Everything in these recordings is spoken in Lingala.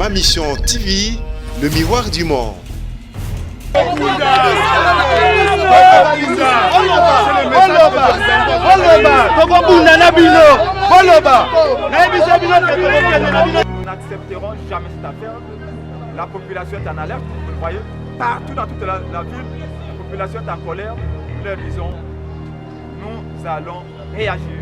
Ma Mission TV, le miroir du monde. Nous n'accepterons jamais cette affaire. La population est en alerte, vous le voyez, partout dans toute la ville, la population est en colère. Nous leur disons, nous allons réagir.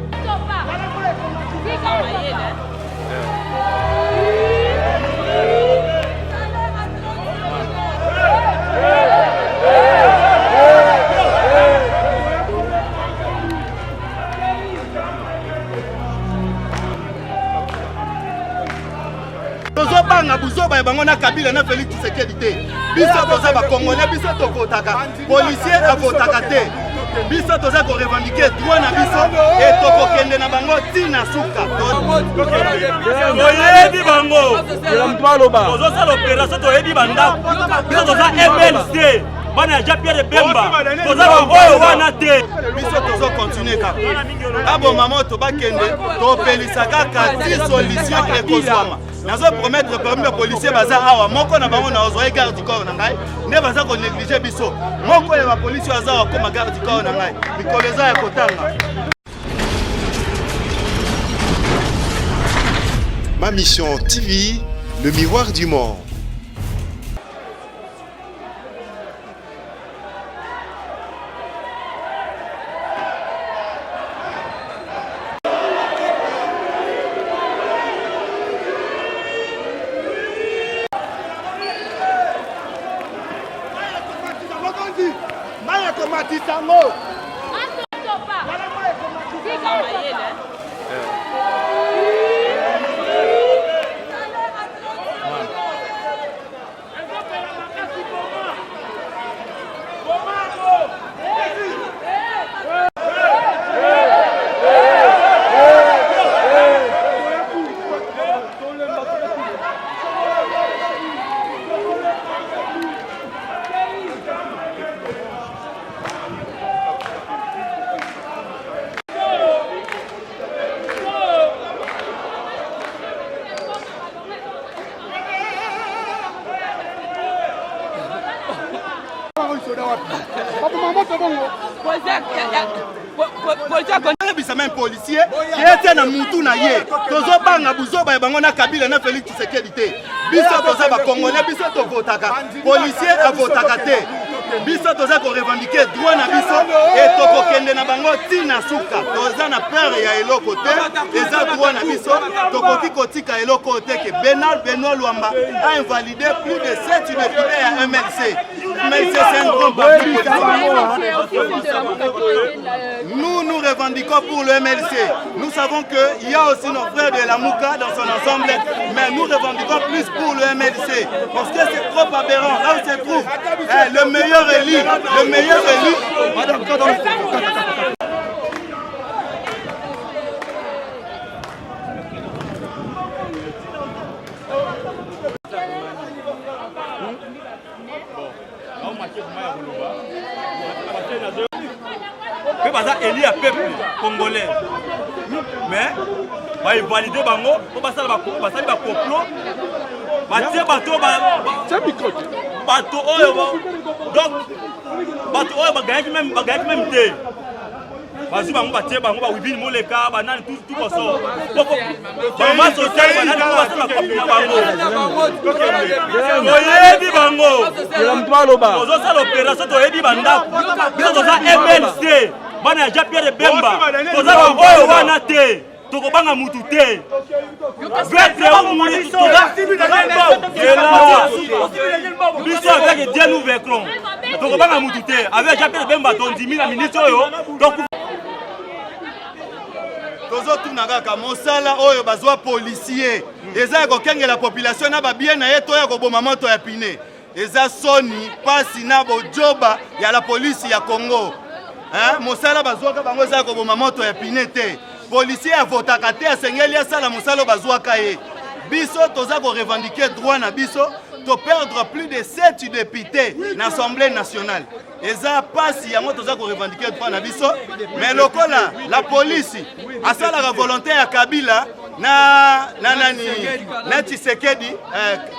Tozobanga buzoba ebangona Kabila na Félix Tshisekedi te. Biso toza ba Congolais, biso tokotaka. Policier avotaka te. Biso toza ko revendiquer droit na biso et tokokende na bango tina suka. Toyebi bango. Tozo sala opération toyebi banda. Biso toza MLC. Bana ja Pierre Bemba. Toza ba oyo wana te. Biso tozo continuer kaka. Abo mama to bakende to pelisaka ka ti solution ekozwama. Nazo promettre parmi les policiers baza awa moko na bango na ozoye garde du corps na ngai ne baza ko négliger biso moko ya ba policiers baza ko ma garde du corps na ngai mikoleza ya kotanga. Ma Mission TV, le miroir du monde. Même policier qui était na mutu na ye tozobanga buzoba ebangona Kabila na Félix Tshisekedi te. Biso toza ba Congolais, biso tovotaka. Policier avotaka te. Biso toza ko revendiquer droit na biso et tokokende na bango tina suka. Toza na peur ya eloko te, eza droit na biso. Tokoki kotika eloko te que Benoît Luamba a invalidé plus de 7 députés à MLC. MLC c'est un grand parti politique. Nous revendiquons pour le MLC. Nous savons qu'il y a aussi nos frères de la Mouka dans son ensemble, mais nous revendiquons plus pour le MLC parce que c'est trop aberrant. Là où se trouve le meilleur élu, baza élu à peuple congolais. Mais va valider bango pour basala ba complot. Batie bato oyo donc bato oyo bagayaki même te. Bazu bango batie bango ba wibini moleka banani tout koso. Ba social banani ko basala complot bango. Toyebi bango. Tozo sala opération toyebi banda. Biso toza MLC. Bana ja Pierre Bemba. Toza ba oyo wana te. Tokobanga mutu te. Biso avec Dieu nous vaincrons. Tokobanga mutu te. Avec ja Pierre Bemba tondimi na ministre oyo. Donc tozo tunaka ka mosala oyo bazwa policier. Eza ko kenge la population na ba bien na yeto ya ko boma moto ya pine. Eza soni pasi na bojoba ya la police ya Congo. Hein? Mosala bazwaka bango eza ko boma moto ya pine te. Policier avotaka te asengeli asala mosala bazwaka ye. Biso toza ko revendiquer droit na biso to perdre plus de 7 députés dans l'Assemblée nationale. Eza pasi yango toza ko revendiquer droit na biso, mais lokola la police asala la volonté ya Kabila na Tshisekedi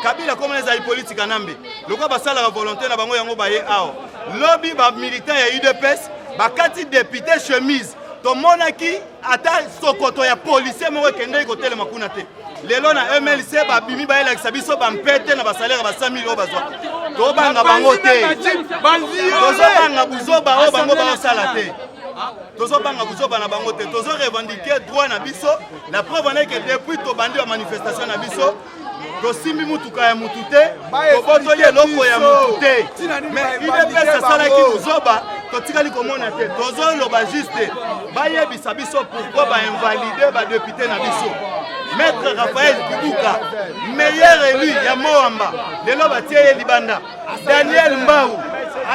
Kabila comme les aïe politique Nambe le quoi basala la volonté na bango yango baye ao lobby ba militaire ya UDPS bakati député chemise to monaki ata sokoto ya policier moko kende ko tele makuna te lelo na MLC ba bimi ba elakisa biso ba mpete na ba salaire ba 100 000 bazwa to banga bango te tozo banga buzoba o bango ba sala te tozo banga buzoba na bango te tozo revendiquer droit na biso la preuve en est que depuis to bandi ba manifestation na biso tosimbi mutuka ya mutu te tobotoli eloko ya mutu te mais UDPS asalaki buzoba totikali komona te tozoloba juste bayebisa biso pourquoi bainvalide badepute na biso Maître Raphaël Kibuka meilleur élu ya Moamba lelo batie ye libanda Daniel Mbau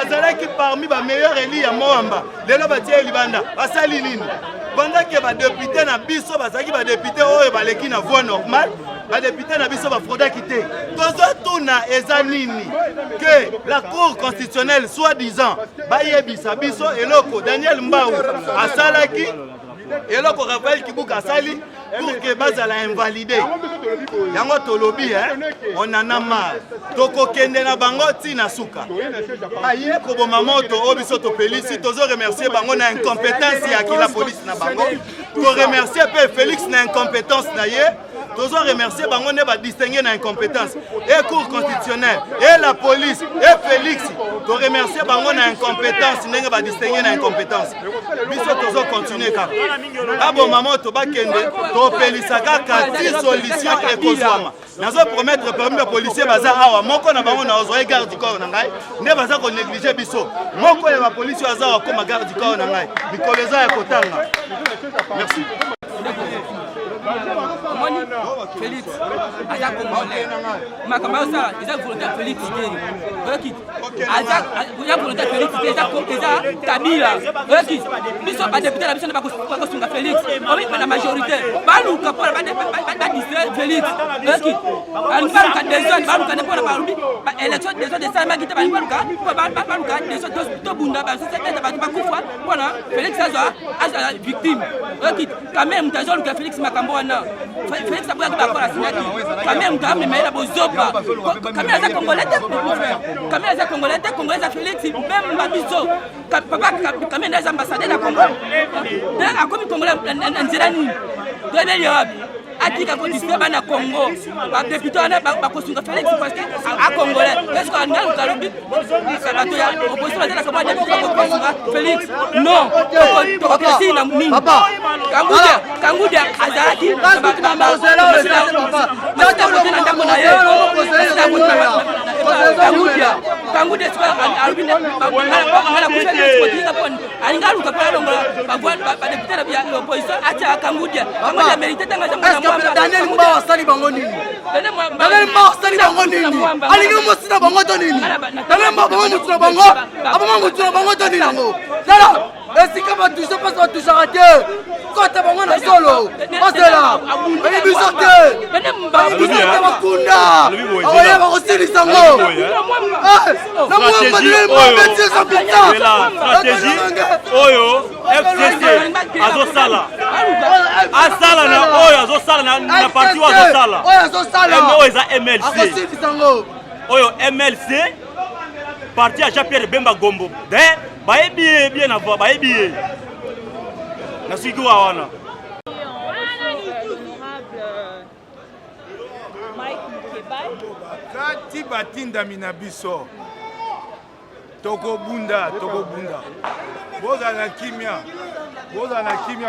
azalaki parmi ba meilleur élu ya Moamba lelo batie ye libanda basali nini pendant que badepute na biso bazalaki badepute oyo baleki na voie normale badepute na biso bafrodaki te tozotuna eza nini que la cour constitutionnelle soi-disant bayebisa biso eloko Daniel Mbau asalaki eloko Raphaël Kibuka asali pour que bazala invalidé yango tolobi on en a marre tokokende na bango tina suka aye koboma moto obiso topelisi tozo remercier bango na incompétence ya la police na bango to remercier pe Félix na incompétence na ye tozo remercier bango ne ba distinguer na incompétence et cour constitutionnelle et la police et Félix to remercier bango na incompétence ndenge ba distinguer na incompétence biso tozo continuer kaka abo mamoto bakende to pelisa kaka ti solution ekozwama nazo promettre parmi les policiers baza awa moko na bango na ozwa garde du corps na ngai ne baza ko négliger biso moko ya ba policiers baza wa koma garde du corps na ngai bikoleza ya kotanga merci. Félix, Aja Congolais. Makamasa, Aja volontaire Félix Tshisekedi. Aja volontaire Félix Tshisekedi, Aja Kabila. Biso ba député la biso na ba kosunga Félix. Oui, la majorité. Ba luka pour ba distraire Félix. Alba ka descendre, ba luka ne pour ba élection des autres de ça magité ba luka des autres to bunda ba c'est ba kufa. Voilà, Félix Aja victime. Quand même tazo luka Félix makambo wana. Félix a pris la signature. Quand même, mais il a besoin de quand même, les Congolais, quand même, les Congolais, Félix, même Mabiso, quand même, les ambassadeurs de Congo. À comme Congolais, un Zélani, Atika Kodisé bana Congo, ba député na ba kosunga Félix parce que à Congolais, est-ce qu'on a le Kaloubi ça va te opposition la comment député kosunga Félix non to na mingi Kangudia Azaki Kangudia Albina ala kufanya kutika pon alingaruka pala longola ba député na l'opposition acha Kangudia Kangudia mérite tanga Daniel Mbao asali bango nini? Daniel Mbao asali bango nini? Alingi mosina bango to nini? Daniel Mbao bango mosina bango? Abama mosina bango to nini nango? Dala, esika ba touche pas ba touche raté. Kota bango na solo. Osela. Bani bisote. Bani bisote bakunda. Oya ba kosili sango. Na mwamba Daniel Mbao beti sa pita. Stratégie oyo FCC azosala. Asala na oyo azosala na parti wa azosala. Oyo azosala. Oyo eza MLC. Akosili sango. Oyo MLC parti à Jean-Pierre Bemba Gombo. De baebi bien avant baebi. Na siku wana. Kati batinda minabiso. Toko bunda. Boza na kimia.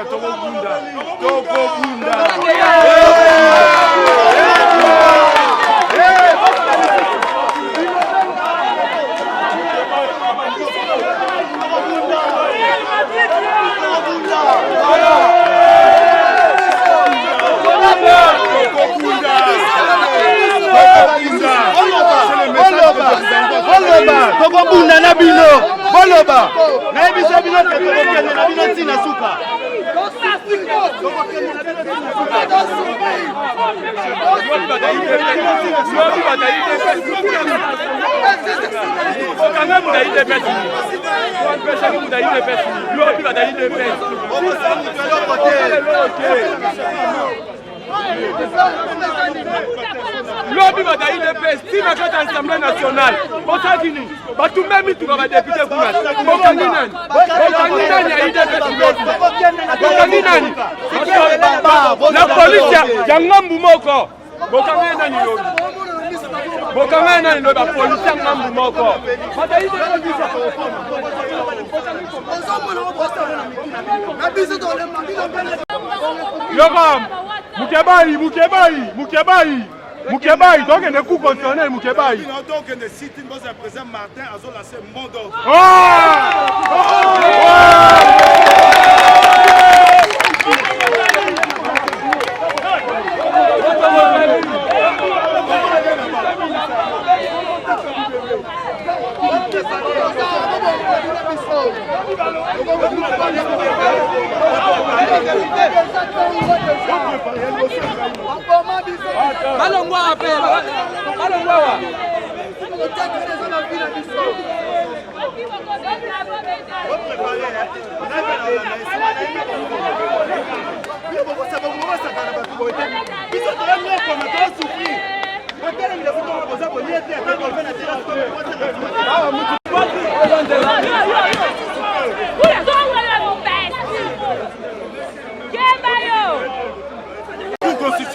Toko bunda. Toko bunda na bino boloba na ebisa bino ke tokokende na bino tina suka lobi bata UDPS tina kati Assemblée nationale bosaki nini batumbe mituka badepute kuna bokangi nani ya UDPS bokangi nani na polisi ya ngambu moko bokangi nani lobi bokangi nani lobi bapolisi ya ngambu moko bata UDPS Yoram, Moukébaï, donc il est coup constitutionnel, Moukébaï. Donc il est cité, le président Martin a lancé un mot d'ordre.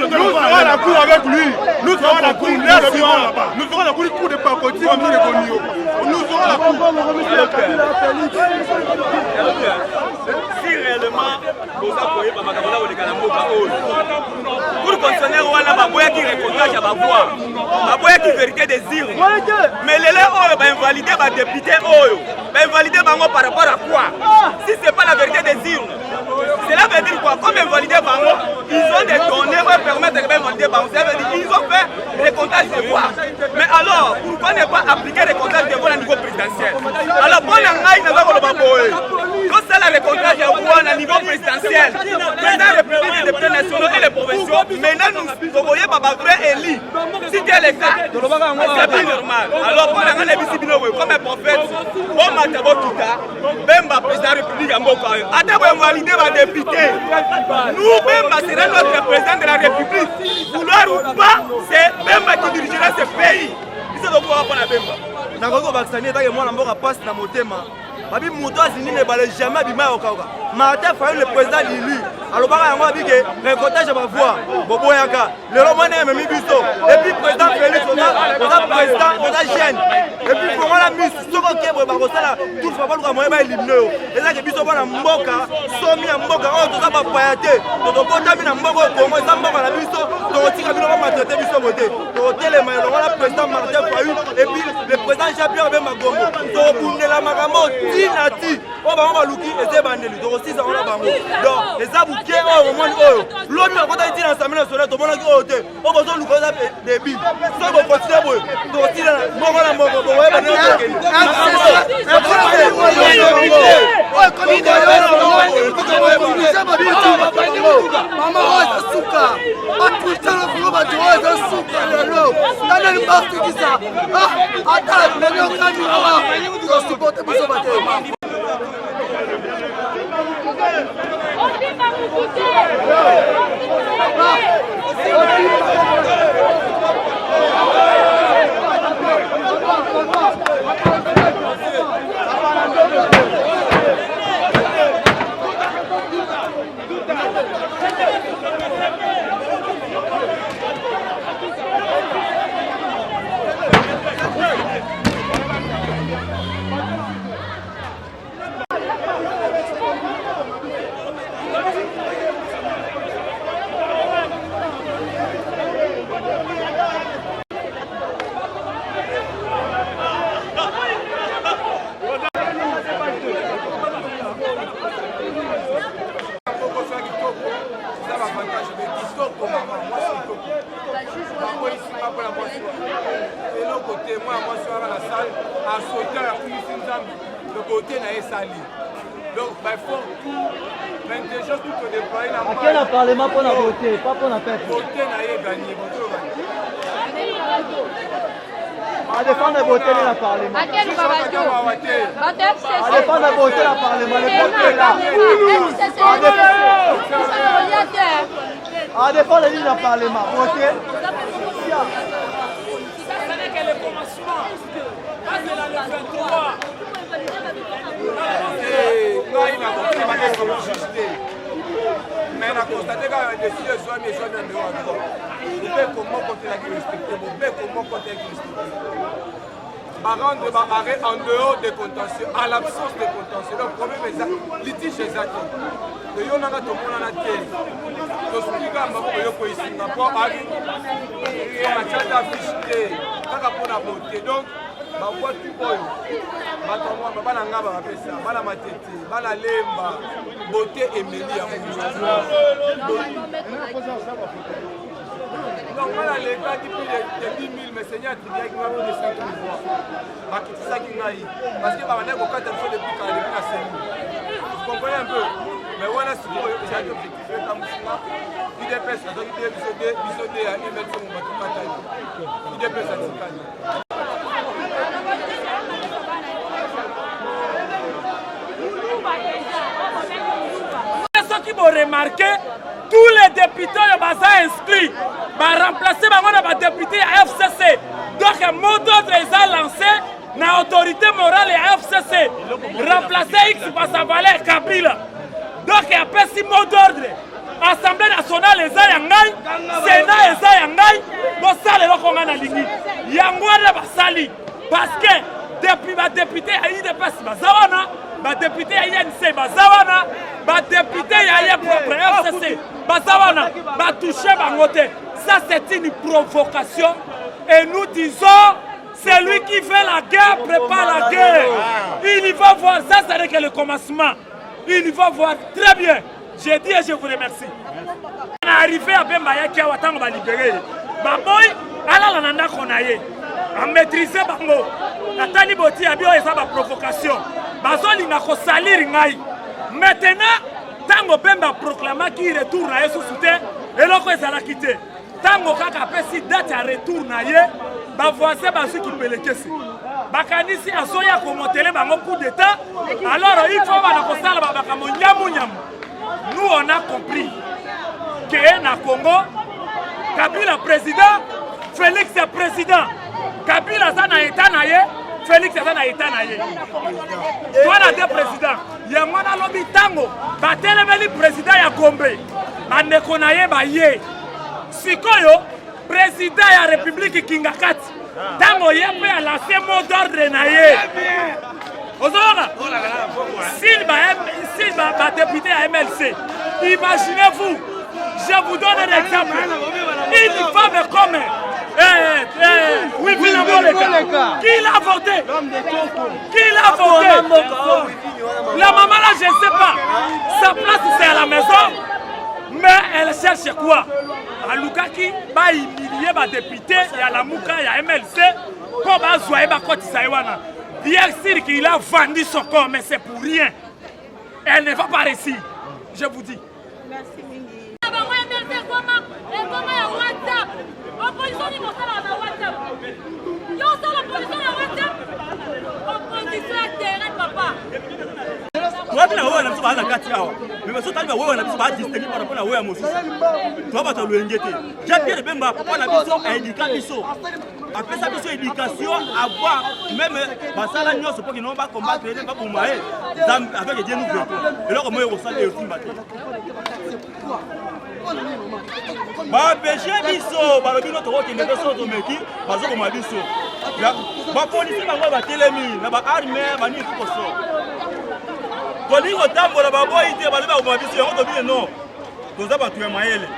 Nous ferons la cour avec lui. Nous ferons la cour. Nous ferons la cour de Pakoti comme nous les connus. Nous ferons la cour. Si réellement vous appuyez par Makabola ou les Kalamoka, pour le constitutionnel, on a Baboya qui récoltage à Baboua. Baboya qui vérité des îles. Mais les Oyo va invalider ma député Oyo. Va invalider Bango par rapport à quoi? Si ce n'est pas la vérité des îles. Cela veut dire quoi? Comme invalider Bango, ils ont des données pour permettre de invalider Bango. Ça veut dire qu'ils ont fait les comptages de voix. Mais alors, pourquoi ne pas appliquer les comptages de voix au niveau présidentiel? Alors, pour l'engaille, nous avons le Baboé. Quand c'est les comptages de voix au niveau présidentiel, président République des députés nationaux et les provinciaux, maintenant nous voyons Baba vrai élu. Si tu es le cas, c'est pas normal. Alors, pour l'engaille, comme un prophète, on m'a dit même le président République a beaucoup. Attends, on va valider ma députée. Nous-mêmes, c'est notre président de la République. Vouloir ou pas, c'est Bemba qui dirigera ce pays. Ils sont au pouvoir pour la Bemba. Nakoko Baksani, tant que moi, je passe dans mon thème. Babi Mouto a signé, mais jamais Bima au Kaoka. Martin Fayoul, le président d'élu. Alors, on a dit que le récoltage va voir. Bobo Yaka, le Romain est mis Bisto. Et puis, président Félix, on a président, on a Gênes. Et puis, pour moi, la mise, ce qu'on a fait, tout le monde a moyen d'éliminer. Et là, que Bisto, on a Mboka, Somi a Mboka, on a pas payaté. Donc, on a mis un Mboka, on a Mboka, la Bisto, donc on tire à Bisto, on a traité Bisto voté. Donc, on a les mains, on a le président Martin Fayoul. Et puis, le président Jean-Pierre Bemba-Gombo. Donc, on a la Magamo, Tinati, on va Luki et Zébandeli. Donc, aussi, ça, on a Bango. Donc, les abouquets, au moins, l'autre, quand on a dit l'Assemblée nationale, tout le monde a dit, on va nous faire des billes. Ça va continuer, donc, si la mort, on va aller donc, il faut tout, l'intelligence tout se déployer dans le parlement. À quel parlement pour voter, pas pour la perte. Voter n'a gagné, à défendre voter dans le parlement. À quel parlement? À défendre voter dans le parlement. Le peuple est là. À défendre les lignes du Parlement. Ok. Ça n'est que le commencement. Pas de la 23. Mais on a constaté qu'il y a des décisions soit mais soit de droit. Vous pouvez comment compter la respecter, vous pouvez comment compter la respecter. Par rendre arrêt en dehors des contentieux, à l'absence des contentieux. Le problème est ça, litige exact. Le yon a tout le monde en a tel. Donc ce qui va me ici, n'a pas arrivé. Il y a un chat d'affiché, quand on a voté. Donc, ma voiture, ma balanga va faire ça, bala matete, bala lemba, beauté et méli à vous. Donc voilà les gars qui plus de 10 000, mais Seigneur a dit qu'il m'a donné 5 000 voix. C'est ça qui m'a dit. Parce que ma mère a fait depuis quand elle est venue à Sénou. Vous comprenez un peu? Mais voilà ce que j'ai un objectif. Il dépasse, donc il dépasse à MLC, mon bâtiment. Il dépasse à Tikani. Ceux qui vont remarquer, tous les députés de Baza inscrits vont remplacer les députés à FCC. Donc, un mot d'ordre est lancé dans l'autorité morale à FCC. Remplacer X par sa valeur Kabila. Donc, il y a pas si mot d'ordre. Assemblée nationale est Yangai, Sénat est Yangai, bon ça les gens qu'on a ligi. Yangouane basali parce que depuis ma député a eu des passes bazawana, ma député a eu NC bazawana, ma député a eu propre FCC bazawana, ma touché bangote. Ça c'est une provocation et nous disons celui qui fait la guerre prépare la guerre. Il va voir ça, c'est que le commencement. Il va voir très bien. J'ai dit et je vous remercie. On est arrivé à Bembaya qui a autant de libérer. Baboy, ala la nanda konaye. A maîtriser bango. La tani boti a bio et ça va provocation. Bazoli n'a ko salir ngai. Maintenant, tango Bemba proclama qui retourne à sous soutien et l'autre est à la quitter. Tango kaka pesi date à retour na ye, ba voisin ba ceux qui peut le caisser. Bakanisi azoya ko motele bango coup d'état. Alors il faut ba na ko sala ba bakamo nyamu nyamu. Nous, on a compris que na Congo, Kabila président, Félix est président. Kabila zana état naye, Félix zana état naye. Toi, on a deux présidents. Il y a un lobby tango, batelemeli président ya Gombe. Bandeko naye ba ye. Sikoyo, président ya République Kingakati. Tango ye pe a lancé mot d'ordre naye. S'il va député à MLC, imaginez-vous, je vous donne un exemple. Une femme comme qui l'a voté. Qui l'a voté. La maman là, je ne sais pas. Sa place c'est à la maison. Mais elle cherche quoi? À Lukaki, va humilier ma député, il y a la Mouka, il y a MLC, pour bazoyer ma côte Saïwana. Bien sûr qu'il a vendu son corps, mais c'est pour rien. Elle ne va pas réussir, je vous dis. Merci Mingi. Après ça, c'est éducation, avoir même Basala Nyos pour qu'ils n'ont pas combattre, pas pour moi, avec les dieux nouveaux. Et là, comment ils ressentent les films battus. Bah, péché, biso, bah, le bino, tu vois qu'il n'est pas sur ton métier, bah, ça, comme biso. Bah, police, bah, bah, télémi, bah, armée, bah, ni tout pour ça. Quand il y a autant de bah, bah, il dit, bah, bah, biso, on te dit non. Tout ça, bah, tu es maël.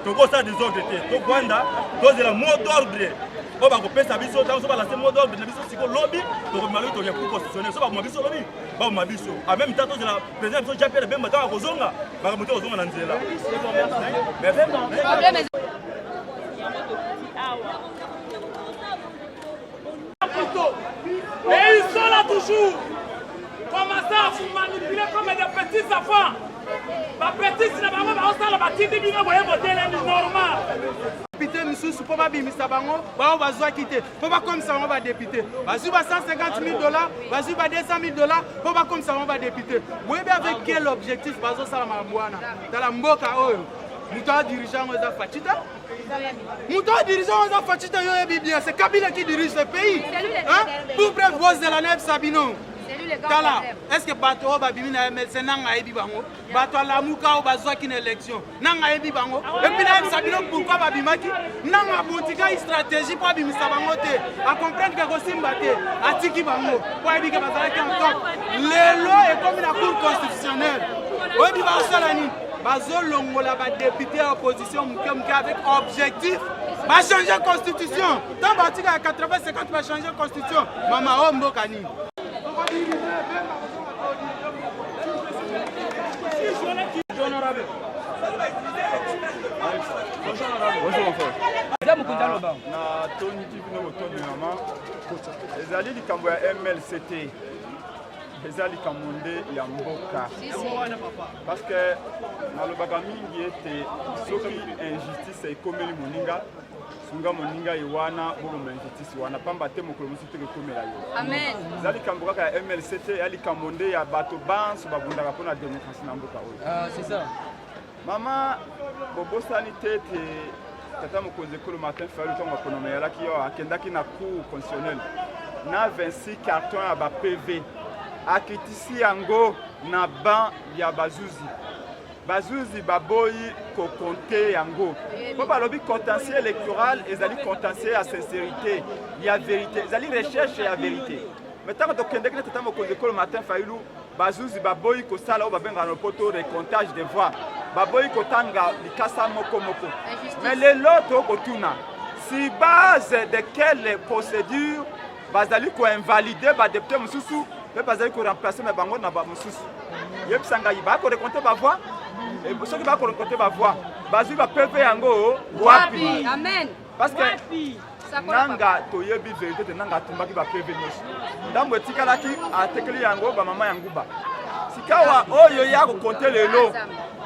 Tu vois ça des autres, tu vois, tu as le mot d'ordre. On va couper sa biso, on va lancer mot d'ordre, c'est le lobby, donc on va lui positionner, ça va m'abiso lobby, va m'abiso. En même temps, la présidente Jean-Pierre Bemba à Kozonga, va monter aux Zonga Nanzela. Et ils sont là toujours. Commencez à vous manipuler comme des petits enfants. Ma petite, c'est la maman, on va voter normal. Député Moussous, pour pas bimisa bango, on va zoa quitter. Pour pas comme ça on va député. Vas-y va 150 000 $, vas-y va 200 000 $, pour pas comme ça on va député. Vous voyez bien avec quel objectif bazo ça mabwana dans la mboka oyo. Mouta dirigeant Oza Fachita. Mouta dirigeant Oza Fachita, c'est Kabila qui dirige ce pays. Hein? Pour bref, boss de la nef Sabino. Tala, est-ce que Bato Babimi na MLC nanga ebi bango? Bato la muka ou bazwa qui élection nanga ebi bango. Et puis na Sabino pourquoi babimaki? Nanga bontika stratégie pour bimisa bango te. À comprendre que Rosimba te, atiki bango. Pour ebi que bazala qui en top. Les lois est comme la cour constitutionnelle. Obi basalani. Bazo longola ba député opposition muke avec objectif. Va changer la constitution. Tant batika à 80-50 va changer la constitution. Mama Ombo Kani. Bonjour mon frère. Na Tony TV no Tony mama. Ezali likambo ya MLCT. Ezali kamonde ya mboka. Parce que malobaka mingi ete soki injustice ekomeli moninga sunga moninga iwana bolo injustice wana pamba te mokolo musu te komela yo. Amen. Ezali kambo kaka ya MLCT ya likamonde ya bato banso babundaka pona démocratie na mboka oyo. Ah, c'est ça. Mama bobosani tete tata mokonzi ekolo Martin Fayulu ntongo akonome yalaki yo akendaki na cour constitutionnelle na 26 carton ya ba PV akitisi yango na ban ya bazuzi baboyi kokonte yango po balobi contentieux électoral ezali contentieux ya sincérité ya vérité ezali recherche ya vérité mais ntango tokendeki na tata mokonzi ekolo Martin Fayulu bazuzi baboyi kosala oyo babengaka na lopoto recomptage de voix baboyi kotanga likasa moko mais lelo tokotuna si base de quelle procédure bazali koinvalide badepute mosusu mpe bazali koremplace me bango na bamosusu yebisa ngai bakorekonte bavoix soki bakorekonte bavoix bazwi bapeve yango wapi parce que nanga toyebi vérité te nanga atumbaki bapeve nyonso ndambo etikalaki atekeli yango bamama ya nguba sikawa oyo ya kokonte lelo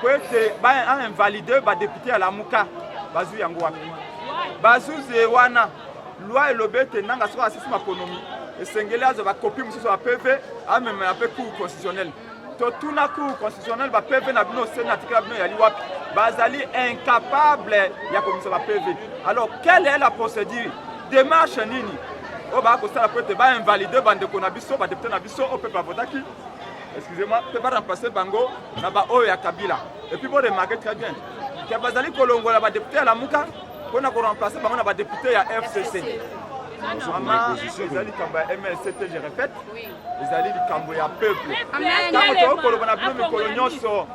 po ete bainvalide badepute ya lamuka bazwi yango wapi bazuzi wana loi elobi ete nanga soki asisi makonomi esengeli azwa bakopi mosusu ya PV amemela mpe cour constitutionnelle totuna cour constitutionnelle ba PV na bino seni article na bino yali wapi bazali incapable ya komisa ba PV. Alors quelle est la procédure démarche nini o ba kosala po ete bainvalide bandeko na biso badepute na biso o peuple avotaki excusez-moi pe ba remplacer bango na ba oyo ya Kabila et puis bon remarquer très bien que bazali kolongola badepute ya lamuka mpona koremplacer bango na badepute ya FCC. Maman, ezali likambo ya MLCT, je répète, ezali likambo ya peuple. Ntango tokoloba na bino mikolo nyonso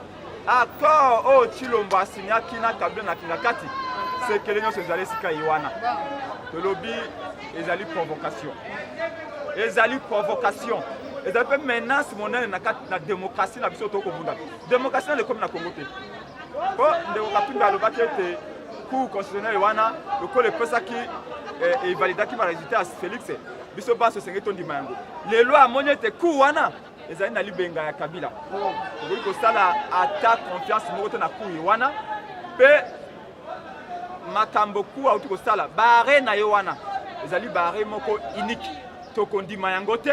accord oyo Tshilombo asinyaki na Kabila na Kingakati sekele nyonso ezali esika ye wana tolobi ezali provocation ezali mpe menace monene na démocratie na biso tokobundaka démocratie na lekomi na Congo te po ndeko Katumbi alobaki ete cour constitutionnelle wana lokolo epesaki evalidaki baresultat ya Félix biso baso esengeli tondima yango lelo amoni ete cour wana ezali na libenga ya Kabila okoki kosala ata confiance moko te na cour ye wana mpe makambo cour auti kosala bare na ye wana ezali bare moko unique tokondima yango te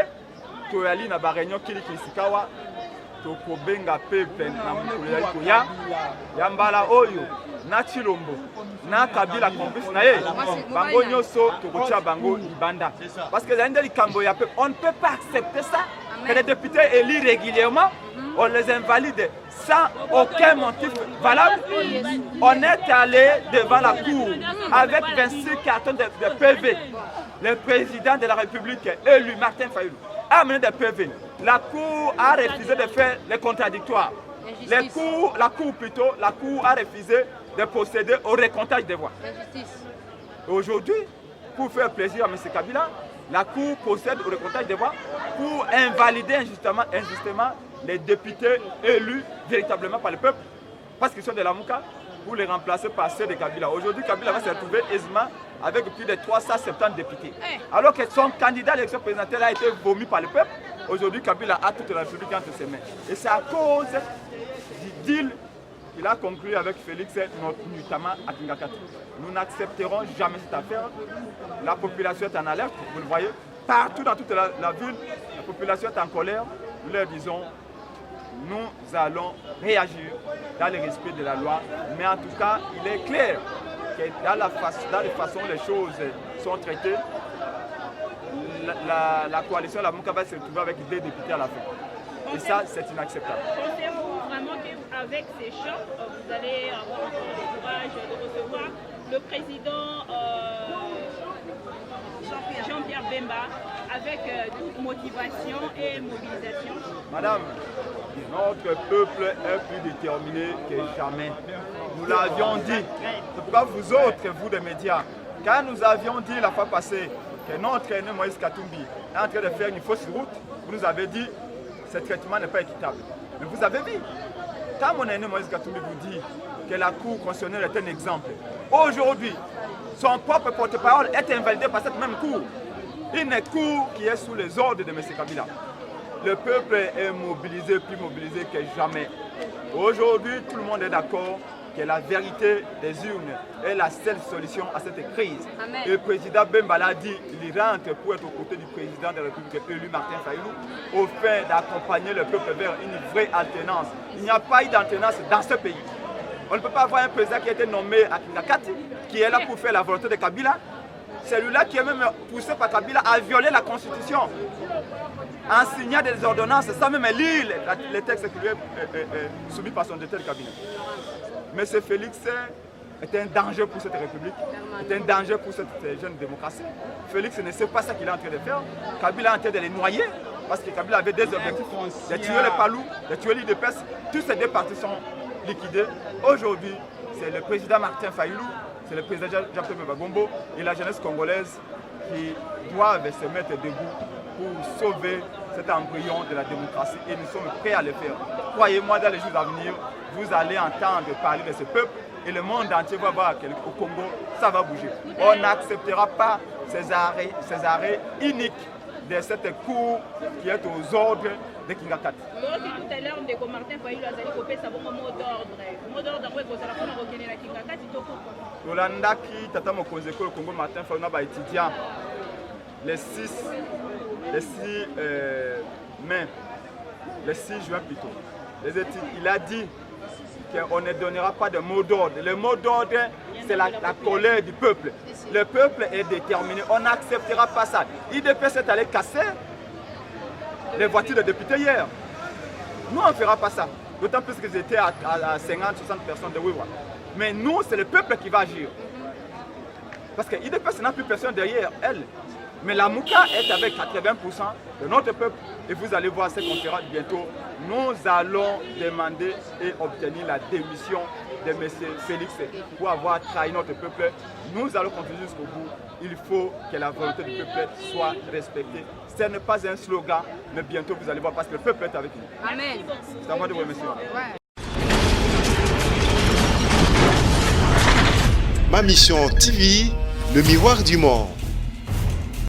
toyali na bareunion kilikili sikawa tokobenga peuple na mokolo yali koya ya mbala oyo na Tshilombo na Kabila complice na ye bango nyonso tokotia bango libanda parce que ezali nde likambo ya peuple. On ne peut pas accepter ça que les députés élus régulièrement on les invalide sans aucun motif valable. On est allé devant la cour avec 26 cartons de PV. Le président de la République élu Martin Fayulu a amené des PV. La cour a refusé de faire les contradictoires. La cour a refusé de procéder au recomptage des voix. Aujourd'hui, pour faire plaisir à M. Kabila, la cour procède au recomptage des voix pour invalider injustement les députés élus véritablement par le peuple, parce qu'ils sont de la Mouka, pour les remplacer par ceux de Kabila. Aujourd'hui, Kabila va se retrouver aisément avec plus de 370 députés. Alors que son candidat à l'élection présidentielle a été vomi par le peuple, aujourd'hui Kabila a toute la République entre ses mains. Et c'est à cause du deal qu'il a conclu avec Félix, notamment à Kingakati. Nous n'accepterons jamais cette affaire. La population est en alerte, vous le voyez. Partout dans toute la ville, la population est en colère. Nous leur disons, nous allons réagir dans le respect de la loi. Mais en tout cas, il est clair que dans la façon dont les choses sont traitées, la coalition La Mouka va se retrouver avec 2 députés à la fin. Et ça, c'est inacceptable. Pensez-vous vraiment qu'avec ces chocs, vous allez avoir le courage de recevoir le président Jean-Pierre Bemba avec toute motivation et mobilisation? Madame, notre peuple est plus déterminé que jamais. Nous l'avions dit. C'est pourquoi vous autres, vous des médias, quand nous avions dit la fois passée que notre aîné Moïse Katumbi est en train de faire une fausse route, vous nous avez dit que ce traitement n'est pas équitable. Mais vous avez vu, quand mon aîné Moïse Katumbi vous dit que la Cour constitutionnelle est un exemple, aujourd'hui, son propre porte-parole est invalidé par cette même Cour. Une Cour qui est sous les ordres de M. Kabila. Le peuple est mobilisé, plus mobilisé que jamais. Aujourd'hui, tout le monde est d'accord que la vérité des urnes est la seule solution à cette crise. Amen. Et le président Bemba l'a dit, il rentre pour être aux côtés du président de la République élu Martin Fayulu, au fin d'accompagner le peuple vers une vraie alternance. Il n'y a pas eu d'alternance dans ce pays. On ne peut pas avoir un président qui a été nommé à Kingakati, qui est là pour faire la volonté de Kabila. Celui-là qui est même poussé par Kabila à violer la Constitution, en signant des ordonnances sans même lire les textes qui lui sont soumis par son directeur de cabinet. M. Félix est un danger pour cette République, est un danger pour cette jeune démocratie. Félix ne sait pas ce qu'il est en train de faire. Kabila est en train de les noyer, parce que Kabila avait des objectifs, de tuer les Palous, de tuer l'IDPS. Tous ces deux partis sont liquidés. Aujourd'hui, c'est le président Martin Fayulu, c'est le président Jean-Pierre Bagombo et la jeunesse congolaise qui doivent se mettre debout pour sauver cet embryon de la démocratie et nous sommes prêts à le faire. Croyez-moi, dans les jours à venir, vous allez entendre parler de ce peuple et le monde entier va voir qu'au Congo, ça va bouger. On n'acceptera pas ces arrêts uniques de cette cour qui est aux ordres de Kingakati. Tout à l'heure, on Martin Fayulu a dit que mot d'ordre. Mot d'ordre, après, vous allez reconnaître la Kingakati. Rolandaki, Tata Mokonzeko, le Congo Martin Fayulu a étudié le 6 mai, le 6 juin plutôt. Il a dit qu'on ne donnera pas de mot d'ordre. Le mot d'ordre, c'est la colère du peuple. Le peuple est déterminé. On n'acceptera pas ça. IDPS est allé casser les voitures de députés hier. Nous, on ne fera pas ça. D'autant plus qu'ils étaient à 50-60 personnes de Wiwa. Mais nous, c'est le peuple qui va agir. Parce que IDPS n'a plus personne derrière elle. Mais la Mouka est avec 80% de notre peuple. Et vous allez voir ce qu'on fera bientôt. Nous allons demander et obtenir la démission de M. Félix pour avoir trahi notre peuple. Nous allons continuer jusqu'au bout. Il faut que la volonté du peuple soit respectée. Ce n'est pas un slogan, mais bientôt vous allez voir parce que le peuple est avec nous. Amen. C'est à moi de vous remercier. Ma mission TV, le miroir du monde.